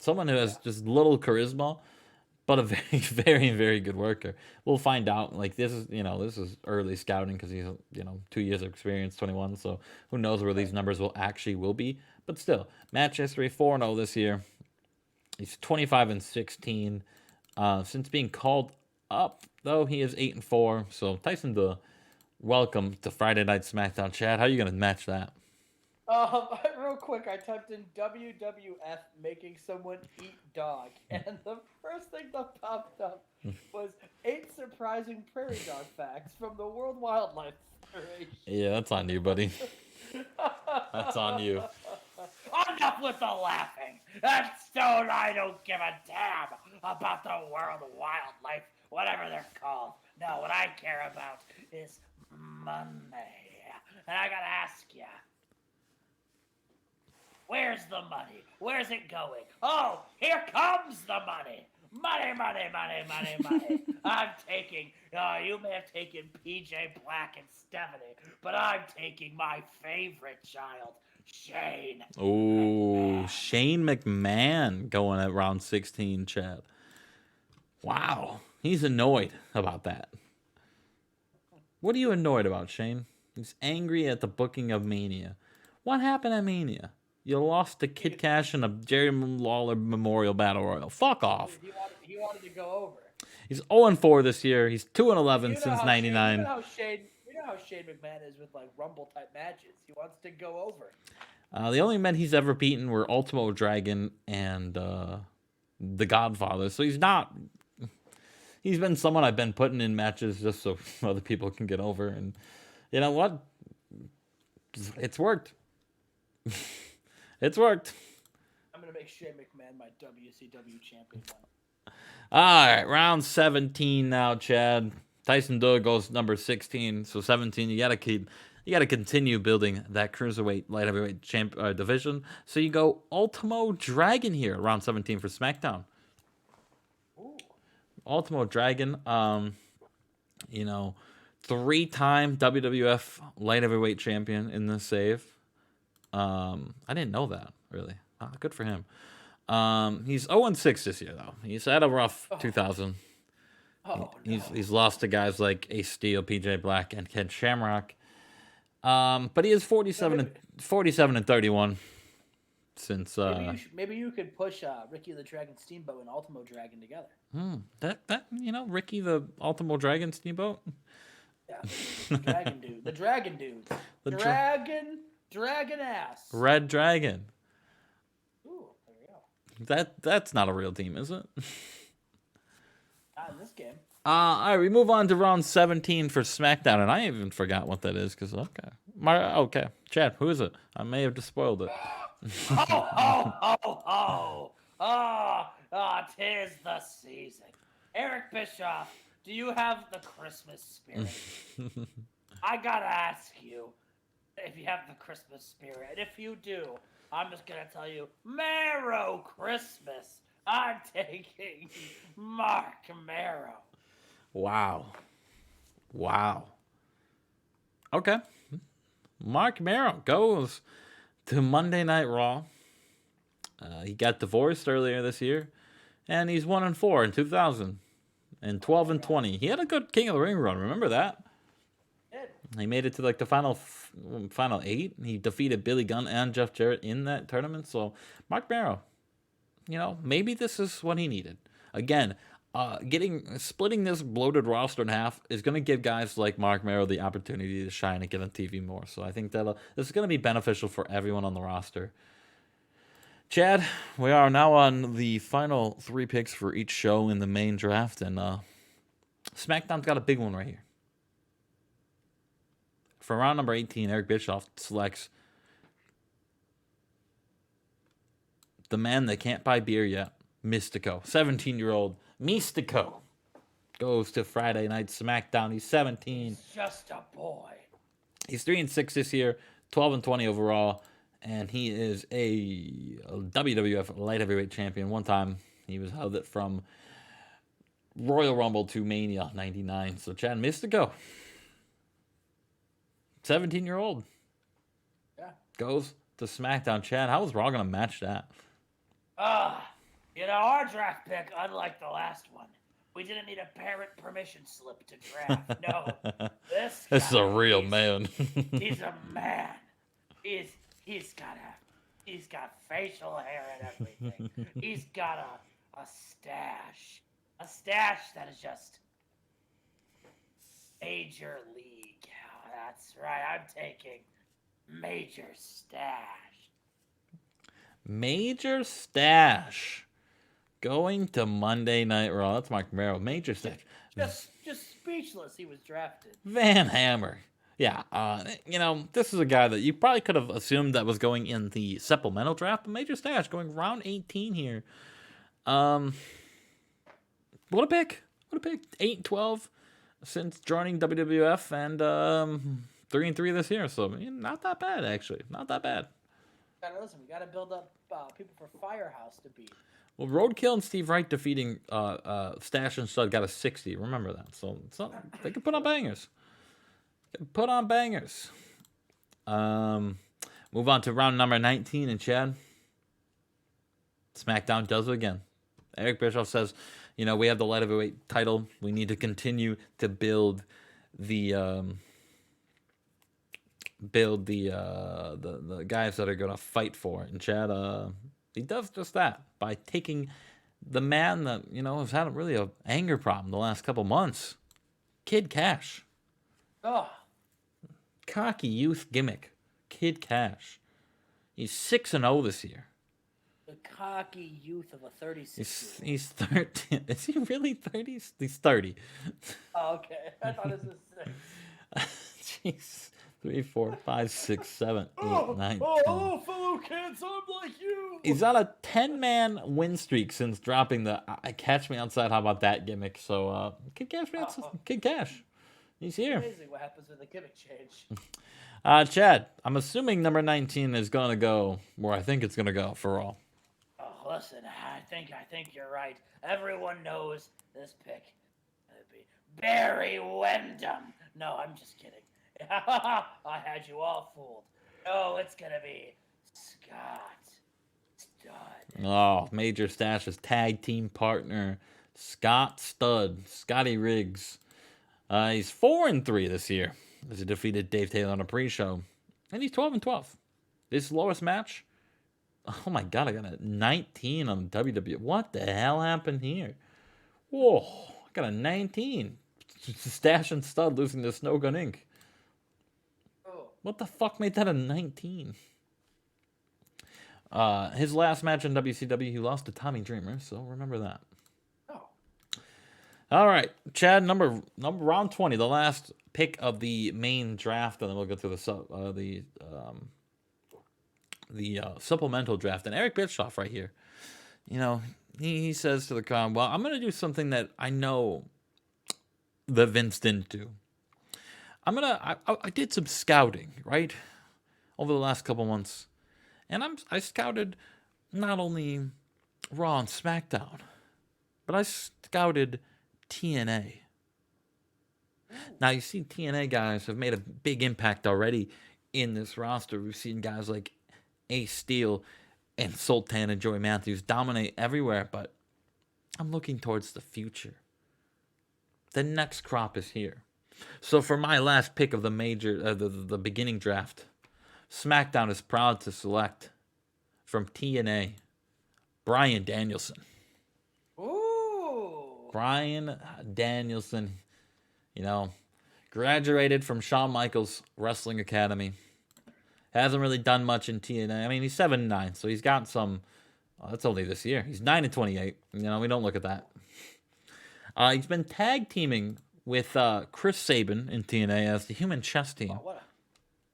someone who has just little charisma, but a very, very, very good worker. We'll find out. This is early scouting because he's, 2 years of experience, 21. So who knows where these numbers will be. But still, match history 4-0 this year. He's 25-16. Since being called up, though, he is 8-4. So Tyson, welcome to Friday Night SmackDown. Chad, how are you gonna match that? Real quick, I typed in WWF making someone eat dog, and the first thing that popped up was 8 surprising prairie dog facts from the World Wildlife Federation. Yeah, that's on you, buddy. That's on you. Enough with the laughing. That's stone. I don't give a damn about the World Wildlife, whatever they're called. No, what I care about is money. And I gotta ask you, where's the money? Where's it going? Oh, here comes the money. Money. I'm taking, you may have taken PJ Black and Stephanie, but I'm taking my favorite child, Shane. Oh, Shane McMahon going at round 16, Chad. Wow. He's annoyed about that. What are you annoyed about, Shane? He's angry at the booking of Mania. What happened at Mania? You lost to Kid Cash in a Jerry Lawler Memorial Battle Royal. Fuck off. He wanted to go over. He's 0-4 this year. He's 2-11 since '99. You know how Shane McMahon is with Rumble type matches. He wants to go over. The only men he's ever beaten were Ultimo Dragon and The Godfather. So he's been someone I've been putting in matches just so other people can get over. And you know what? It's worked. It's worked. I'm going to make Shane McMahon my WCW champion. All right, round 17 now, Chad. Tyson Doug goes number 16, so 17. You gotta continue building that cruiserweight light heavyweight division. So you go Ultimo Dragon here, round 17 for SmackDown. Ooh. Ultimo Dragon, 3-time WWF light heavyweight champion in this save. I didn't know that, really. Good for him. He's 0-6 this year, though. He's had a rough 2000. He's lost to guys like Ace Steel, PJ Black, and Ken Shamrock. But he is 47 and 31. since Maybe you could push Ricky the Dragon Steamboat and Ultimo Dragon together. that Ricky the Ultimo Dragon Steamboat. Yeah, Dragon dude, the Dragon dude, Dragon ass, Red Dragon. Ooh, there we go. That's not a real team, is it? Not in this game. All right, we move on to round 17 for SmackDown, and I even forgot what that is because okay, Chad, who is it? I may have just spoiled it. Tis the season. Eric Bischoff, do you have the Christmas spirit? I gotta ask you if you have the Christmas spirit. And if you do, I'm just gonna tell you, Marrow Christmas. I'm taking Mark Marrow. Wow. Okay. Mark Marrow goes to Monday Night Raw. He got divorced earlier this year, and he's 1-4 in 2000 and 12-20. He had a good King of the Ring run. Remember that? He made it to like the final 8. He defeated Billy Gunn and Jeff Jarrett in that tournament. So Mark Marrow, maybe this is what he needed. Again, splitting this bloated roster in half is going to give guys like Mark Marrow the opportunity to shine and get on TV more. So I think this is going to be beneficial for everyone on the roster. Chad, we are now on the final 3 picks for each show in the main draft, and SmackDown's got a big one right here. For round number 18, Eric Bischoff selects the man that can't buy beer yet, Mystico. 17-year-old Mystico goes to Friday Night SmackDown. He's 17. He's just a boy. He's 3-6 this year, 12-20 overall, and he is a WWF Light Heavyweight Champion. One time, he was held it from Royal Rumble to Mania 99. So Chad, Mystico, 17-year-old, goes to SmackDown. Chad, how is Raw going to match that? Our draft pick, unlike the last one, we didn't need a parent permission slip to draft. No, this is a real man. He's a man. He's got facial hair and everything. He's got a stash that is just major league. Oh, that's right. I'm taking Major Stash. Major Stash going to Monday Night Raw. That's Mark Guerrero. Major Stash. Just speechless. He was drafted. Van Hammer. Yeah, this is a guy that you probably could have assumed that was going in the supplemental draft, but Major Stash going round 18 here. What a pick. 8-12 since joining WWF, and 3-3 this year. So not that bad, actually. Not that bad. Listen, we gotta build up people for Firehouse to beat. Well, Roadkill and Steve Wright defeating Stash and Stud got a 60. Remember that. So they can put on bangers. Move on to round number 19, and Chad, SmackDown does it again. Eric Bischoff says, we have the light heavyweight title. We need to continue to build the guys that are going to fight for it. And Chad, he does just that by taking the man that, has had really an anger problem the last couple months, Kid Cash. Oh. Cocky youth gimmick, Kid Cash. He's 6-0 this year. The cocky youth of a 36-year-old. He's 30. Is he really 30? He's 30. Oh, okay. I thought it was 6. Jeez. 3, 4, 5, 6, 7, 8, 9, 10. Hello, fellow kids. I'm like you. He's on a 10-man win streak since dropping the Catch Me Outside. How about that gimmick? So, Kid Cash. He's here. Amazing what happens with a gimmick change. Chad, I'm assuming number 19 is going to go where I think it's going to go for Raw. Oh, listen, I think you're right. Everyone knows this pick. It'd be Barry Windham. No, I'm just kidding. I had you all fooled. No, it's going to be Scott Stud. Oh, Major Stash's tag team partner, Scott Stud, Scotty Riggs. He's 4-3 this year as he defeated Dave Taylor on a pre-show, and he's 12-12. His lowest match, Oh my god, I got a 19 on WWE. What the hell happened here? Whoa, I got a 19. Stash and Stud losing to Snow Gun Inc. Oh. What the fuck made that a 19? His last match in WCW, he lost to Tommy Dreamer, so remember that. Oh. All right, Chad, number round 20, the last pick of the main draft, and then we'll go through the supplemental draft. And Eric Bischoff right here, you know, he says to the crowd, well, I'm going to do something that I know that Vince didn't do. I did some scouting, right, over the last couple months. And I scouted not only Raw and SmackDown, but I scouted TNA. Now, you see TNA guys have made a big impact already in this roster. We've seen guys like Ace Steel and Sultan and Joey Matthews dominate everywhere, but I'm looking towards the future. The next crop is here. So for my last pick of the the beginning draft, SmackDown is proud to select from TNA, Bryant Danielson. Ooh. Bryant Danielson, you know, graduated from Shawn Michaels Wrestling Academy. Hasn't really done much in TNA. I mean, he's 7-9, so he's got some. That's only this year. He's 9-28. You know, we don't look at that. He's been tag teaming with Chris Sabin in TNA as the Human Chess Team. Oh, what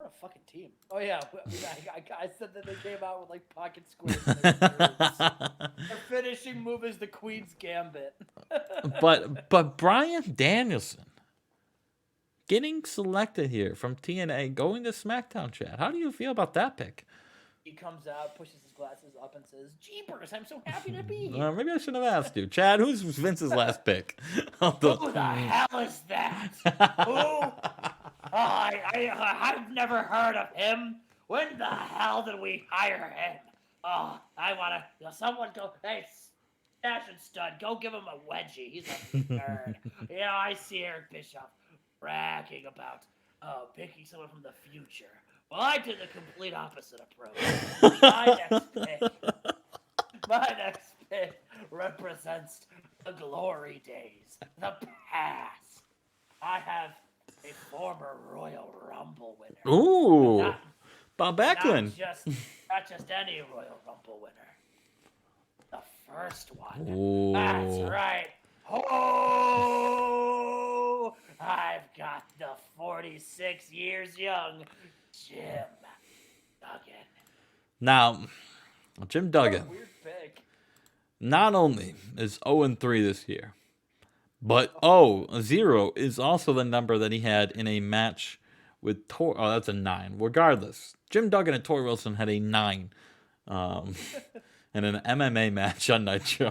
a fucking team. Oh, yeah. I said that they came out with, like, pocket squares. Their finishing move is the Queen's Gambit. but Bryan Danielson getting selected here from TNA, going to SmackDown, Chad. How do you feel about that pick? He comes out, pushes his glasses up, and says, "Jeepers, I'm so happy to be here." Maybe I shouldn't have asked you. Chad, who's Vince's last pick? Who the hell is that? Who? I've never heard of him. When the hell did we hire him? Oh, I want to... Someone go... Hey, Stash and Stud, go give him a wedgie. He's a nerd. Yeah, I see Eric Bischoff bragging about picking someone from the future. Well, I did the complete opposite approach. My next pick represents the glory days, the past. I have a former Royal Rumble winner. Ooh, Bob Backlund. Not just any Royal Rumble winner. The first one. Ooh. That's right. Oh, I've got the 46 years young Jim Duggan. Now, Jim Duggan. What a weird pick. Not only is 0-3 this year, but 0 is also the number that he had in a match with Tor. Oh, that's a 9. Regardless, Jim Duggan and Tori Wilson had a 9 in an MMA match on Nitro.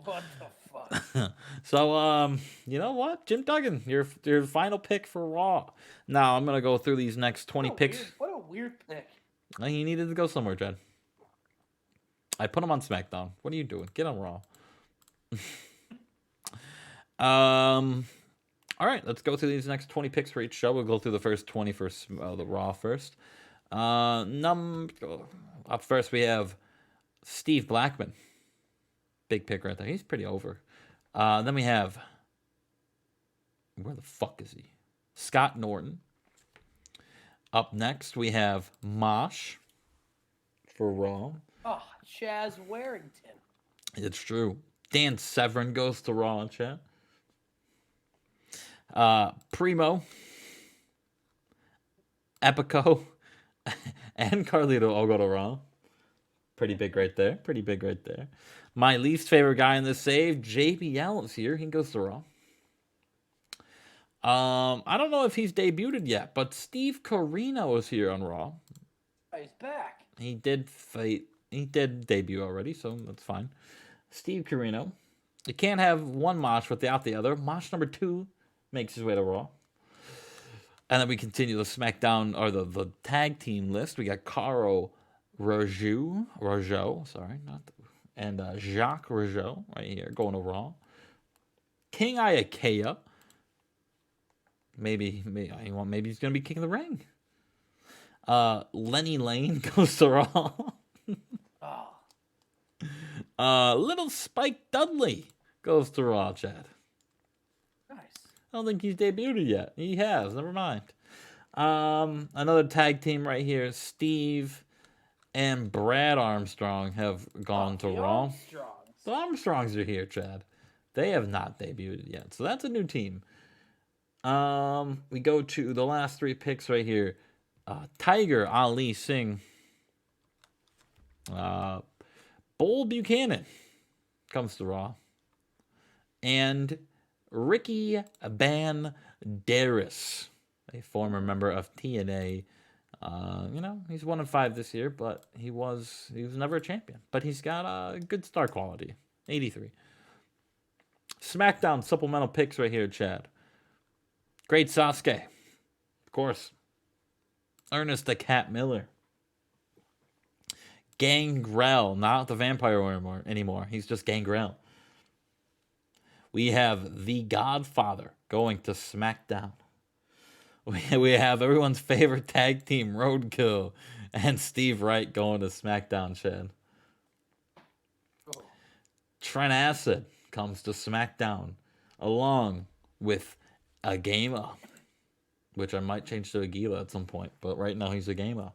What the fuck? So, you know what? Jim Duggan, your final pick for Raw. Now, I'm going to go through these next 20 picks. What a weird pick. He needed to go somewhere, Jed. I put him on SmackDown. What are you doing? Get on Raw. All right, let's go through these next 20 picks for each show. We'll go through the first 20 for the Raw first. Up first, we have Steve Blackman. Big pick right there. He's pretty over. Then we have... Where the fuck is he? Scott Norton. Up next, we have Mosh for Raw. Oh, Chaz Warrington. It's true. Dan Severn goes to Raw and chat. Primo, Epico, and Carlito all go to Raw. Pretty big right there. Pretty big right there. My least favorite guy in this save, JBL, is here. He goes to Raw. I don't know if he's debuted yet, but Steve Corino is here on Raw. Oh, he's back. He did fight. He did debut already, so that's fine. Steve Corino. You can't have one Mosh without the other. Mosh number 2 makes his way to Raw. And then we continue the SmackDown, or the tag team list. We got Caro Rougeau, and Jacques Rougeau right here going to Raw. King Iakea. Maybe he's going to be King of the Ring. Lenny Lane goes to Raw. Little Spike Dudley goes to Raw, Chad. Nice. I don't think he's debuted yet. He has. Never mind. Another tag team right here. Steve and Brad Armstrong have gone to Raw. The Armstrongs are here, Chad. They have not debuted yet. So that's a new team. We go to the last 3 picks right here. Tiger Ali Singh. Bull Buchanan comes to Raw. And Ricky Banderas, a former member of TNA. He's 1-5 this year, but he was never a champion. But he's got a good star quality. 83. Smackdown supplemental picks right here, Chad. Great Sasuke. Of course. Ernest the Cat Miller. Gangrel, not the vampire anymore. He's just Gangrel. We have The Godfather going to SmackDown. We have everyone's favorite tag team, Roadkill, and Steve Wright going to SmackDown, Chad. Trent Acid comes to SmackDown, along with Agama, which I might change to Aguila at some point, but right now he's Agama.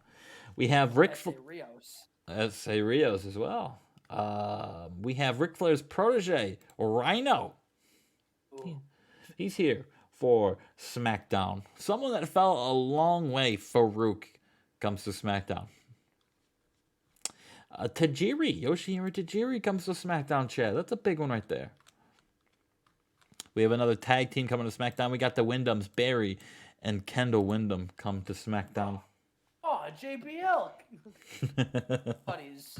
We have S.A. Rios as well. We have Ric Flair's protege, Rhino. He's here for SmackDown. Someone that fell a long way, Farouk, comes to SmackDown. Yoshihiro Tajiri comes to SmackDown, Chad. That's a big one right there. We have another tag team coming to SmackDown. We got the Wyndhams, Barry and Kendall Windham come to SmackDown. Oh, JBL. Buddies.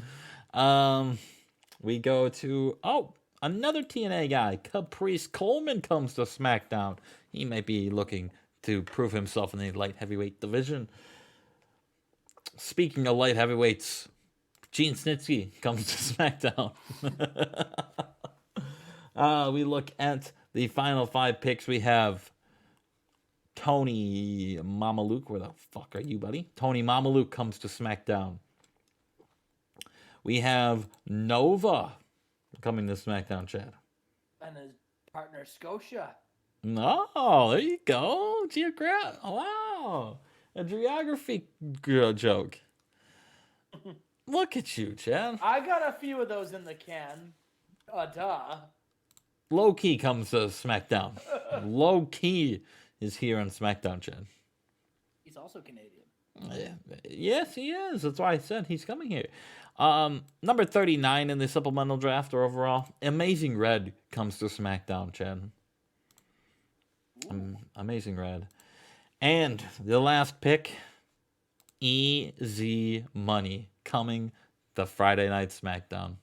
We go to, another TNA guy. Caprice Coleman comes to SmackDown. He might be looking to prove himself in the light heavyweight division. Speaking of light heavyweights, Gene Snitsky comes to SmackDown. We look at the final 5 picks. We have Tony Mamaluke. Where the fuck are you, buddy? Tony Mamaluke comes to SmackDown. We have Nova coming to SmackDown, Chad. And his partner, Scotia. No, there you go. Wow. A geography joke. Look at you, Chad. I got a few of those in the can. Duh. Low Key comes to SmackDown. Low Key is here on SmackDown, Chad. He's also Canadian. Yes, he is. That's why I said he's coming here. Number 39 in the supplemental draft or overall, Amazing Red comes to SmackDown, Chad. Amazing Red. And the last pick, Easy Money coming the Friday Night SmackDown.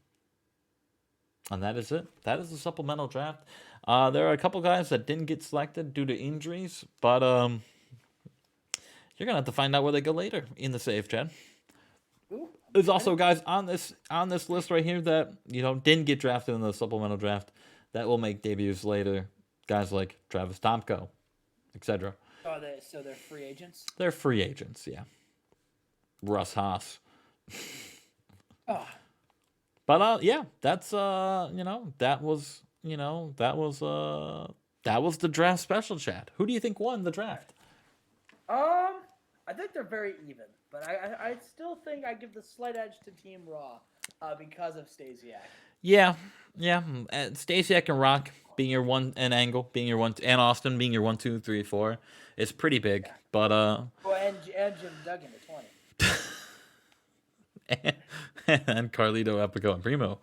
And that is it. That is the supplemental draft. There are a couple guys that didn't get selected due to injuries, but you're gonna have to find out where they go later in the save, Chad. There's also guys on this list right here that didn't get drafted in the supplemental draft that will make debuts later. Guys like Travis Tomko, etc. So they're free agents? They're free agents, yeah. Russ Haas. But yeah, that's that was the draft special, Chad. Who do you think won the draft? I think they're very even, but I still think I give the slight edge to Team Raw because of Stasiak. Yeah. Stasiak and Rock being your one, and Angle being your one, and Austin being your 1, 2, 3, 4 is pretty big. Yeah. But and Jim Duggan at 20. and Carlito, Epico, and Primo.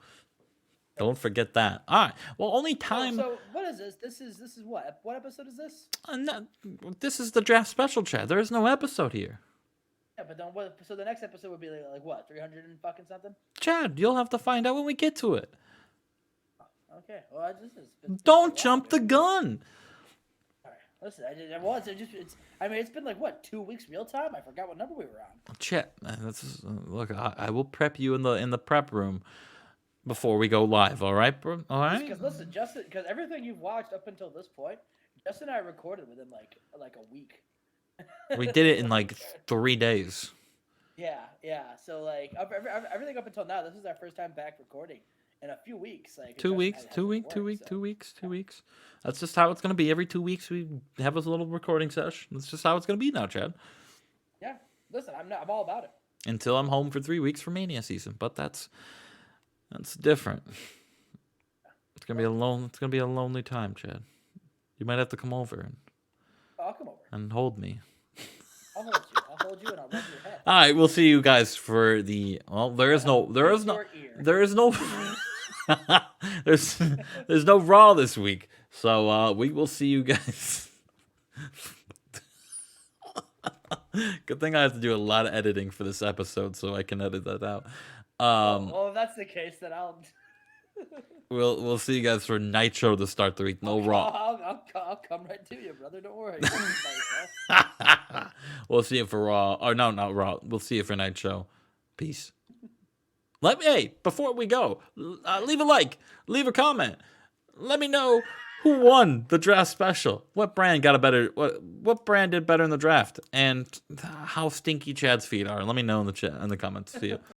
Don't forget that. All right. Well, only time. So what is this? This is what? What episode is this? This is the draft special, Chad. There is no episode here. Yeah, but then what? So the next episode would be like what? 300 and fucking something? Chad, you'll have to find out when we get to it. Okay. Well, don't jump the gun. All right. Listen, it's been like what, 2 weeks real time? I forgot what number we were on. Chat. Look, I will prep you in the prep room before we go live. All right, bro. All right. Because listen, Justin, because everything you've watched up until this point, Justin and I recorded within like a week. We did it in like 3 days. Yeah. So like everything up until now, this is our first time back recording in a few weeks. Like it 2 just weeks, hasn't 2 weeks, worked, 2 weeks, so. 2 weeks, 2 weeks. That's just how it's gonna be. Every 2 weeks we have a little recording session. That's just how it's gonna be now, Chad. Yeah. Listen, I'm all about it. Until I'm home for 3 weeks for Mania season, but that's different. It's gonna be a lonely time, Chad. You might have to come over I'll come over. and hold me. I'll hold you. I'll hold you and I'll rub your head. All right, we'll see you guys for the. Well, there's no there's no Raw this week, so we will see you guys. Good thing I have to do a lot of editing for this episode, so I can edit that out. Well, if that's the case, then I'll. We'll see you guys for Nitro to start the week. No Raw. I'll come right to you, brother. Don't worry. We'll see you for Raw. Or no, not Raw. We'll see you for Nitro. Peace. Hey, before we go, leave a like, leave a comment. Let me know who won the draft special. What brand got a better? What brand did better in the draft? And how stinky Chad's feet are. Let me know in the comments. See you.